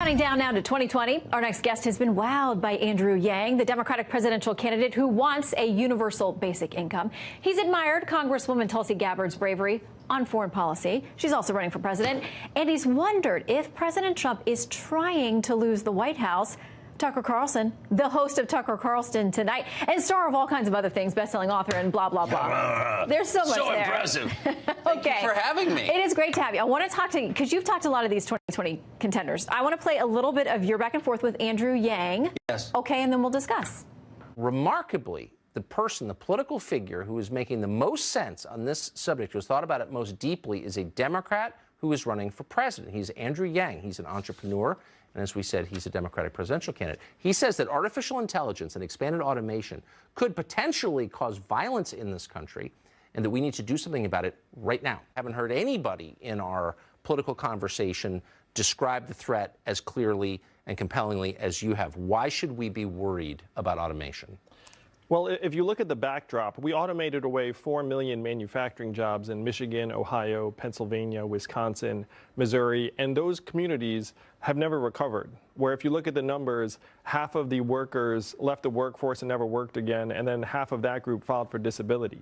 Counting down now to 2020, our next guest has been wowed by Andrew Yang, the Democratic presidential candidate who wants a universal basic income. He's admired Congresswoman Tulsi Gabbard's bravery on foreign policy. She's also running for president, and he's wondered if President Trump is trying to lose the White House. Tucker Carlson, the host of Tucker Carlson Tonight, and star of all kinds of other things, best-selling author and blah, blah, blah. There's so much there. So impressive. Thank you for having me. It is great to have you. I want to talk to you, because you've talked to a lot of these 2020 contenders. I want to play a little bit of your back and forth with Andrew Yang. Yes. Okay, and then we'll discuss. Remarkably, the political figure who is making the most sense on this subject, who has thought about it most deeply, is a Democrat who is running for president. He's Andrew Yang. He's an entrepreneur. And as we said, he's a Democratic presidential candidate. He says that artificial intelligence and expanded automation could potentially cause violence in this country and that we need to do something about it right now. I haven't heard anybody in our political conversation describe the threat as clearly and compellingly as you have. Why should we be worried about automation? Well, if you look at the backdrop, we automated away 4 million manufacturing jobs in Michigan, Ohio, Pennsylvania, Wisconsin, Missouri, and those communities have never recovered. Where if you look at the numbers, half of the workers left the workforce and never worked again, and then half of that group filed for disability.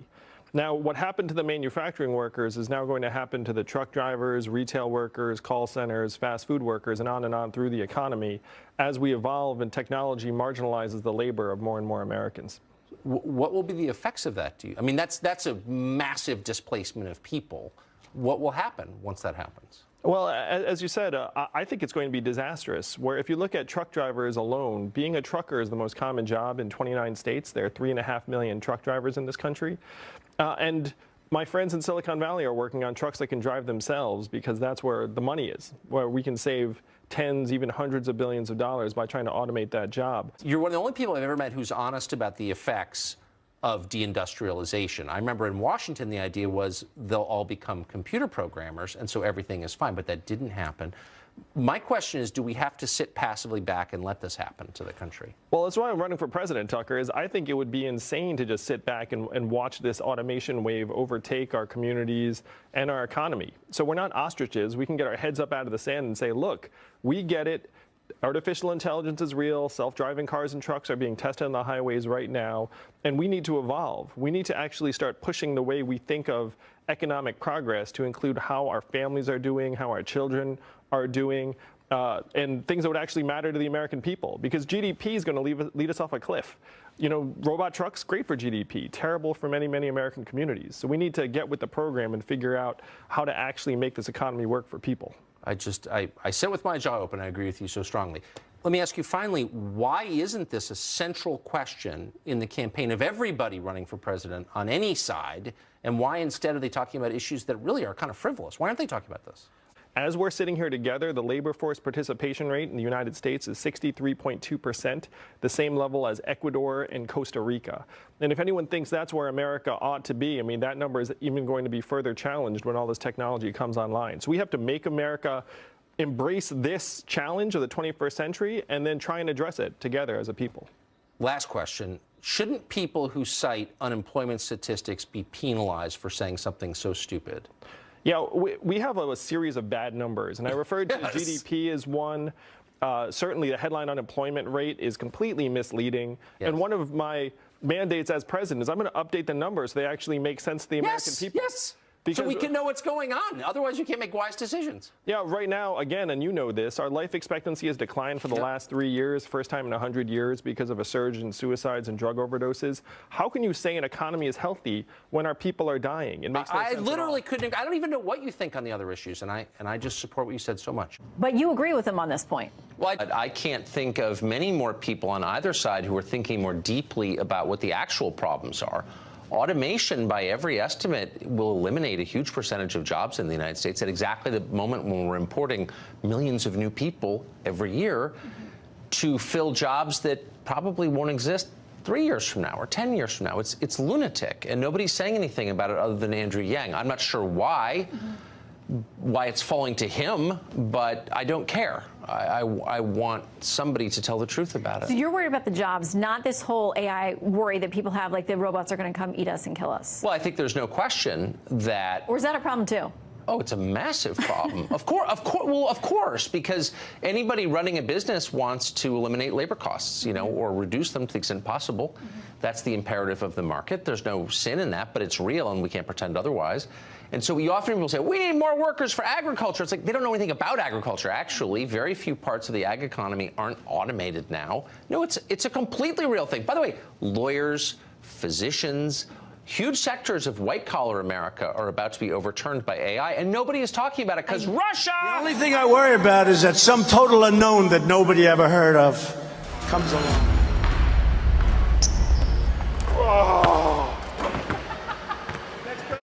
Now, what happened to the manufacturing workers is now going to happen to the truck drivers, retail workers, call centers, fast food workers, and on through the economy as we evolve and technology marginalizes the labor of more and more Americans. What will be the effects of that to you? I mean, that's a massive displacement of people. What will happen once that happens? Well, as you said, I think it's going to be disastrous, where if you look at truck drivers alone, being a trucker is the most common job in 29 states. There are 3.5 million truck drivers in this country. And my friends in Silicon Valley are working on trucks that can drive themselves because that's where the money is, where we can save tens, even hundreds of billions of dollars by trying to automate that job. You're one of the only people I've ever met who's honest about the effects of deindustrialization. I remember in Washington, the idea was they'll all become computer programmers, and so everything is fine, but that didn't happen. My question is, do we have to sit passively back and let this happen to the country? Well, that's why I'm running for president, Tucker, is I think it would be insane to just sit back and watch this automation wave overtake our communities and our economy. So we're not ostriches. We can get our heads up out of the sand and say, look, we get it. Artificial intelligence is real. Self-driving cars and trucks are being tested on the highways right now, and we need to evolve. We need to actually start pushing the way we think of economic progress to include how our families are doing, how our children are doing, and things that would actually matter to the American people, because GDP is going to lead us off a cliff. You know, robot trucks, great for GDP, terrible for many, many American communities. So we need to get with the program and figure out how to actually make this economy work for people. I sit with my jaw open. I agree with you so strongly. Let me ask you finally, why isn't this a central question in the campaign of everybody running for president on any side? And why instead are they talking about issues that really are kind of frivolous? Why aren't they talking about this? As we're sitting here together, the labor force participation rate in the United States is 63.2%, the same level as Ecuador and Costa Rica. And if anyone thinks that's where America ought to be, I mean, that number is even going to be further challenged when all this technology comes online. So we have to make America embrace this challenge of the 21st century and then try and address it together as a people. Last question. Shouldn't people who cite unemployment statistics be penalized for saying something so stupid? Yeah, we have a series of bad numbers, and I referred to GDP as one. Certainly, the headline unemployment rate is completely misleading. Yes. And one of my mandates as president is I'm going to update the numbers so they actually make sense to the American people. Yes. So we can know what's going on. Otherwise, you can't make wise decisions. Yeah, right now, again, and you know this, our life expectancy has declined for the last 3 years, first time in 100 years because of a surge in suicides and drug overdoses. How can you say an economy is healthy when our people are dying? It makes no sense I literally couldn't. I don't even know what you think on the other issues, and I just support what you said so much. But you agree with him on this point. Well, I can't think of many more people on either side who are thinking more deeply about what the actual problems are. Automation, by every estimate, will eliminate a huge percentage of jobs in the United States at exactly the moment when we're importing millions of new people every year to fill jobs that probably won't exist 3 years from now or 10 years from now. It's lunatic, and nobody's saying anything about it other than Andrew Yang. I'm not sure why it's falling to him, but I don't care. I want somebody to tell the truth about it. So you're worried about the jobs, not this whole AI worry that people have, like the robots are going to come eat us and kill us. Well, I think there's no question that... Or is that a problem, too? Oh, it's a massive problem. Of course, because anybody running a business wants to eliminate labor costs, or reduce them to the extent possible. That's the imperative of the market. There's no sin in that, but it's real, and we can't pretend otherwise. And so we often will say, we need more workers for agriculture. It's like they don't know anything about agriculture, actually. Very few parts of the ag economy aren't automated now. No, it's a completely real thing. By the way, lawyers, physicians, huge sectors of white-collar America are about to be overturned by AI, and nobody is talking about it because Russia! The only thing I worry about is that some total unknown that nobody ever heard of comes along.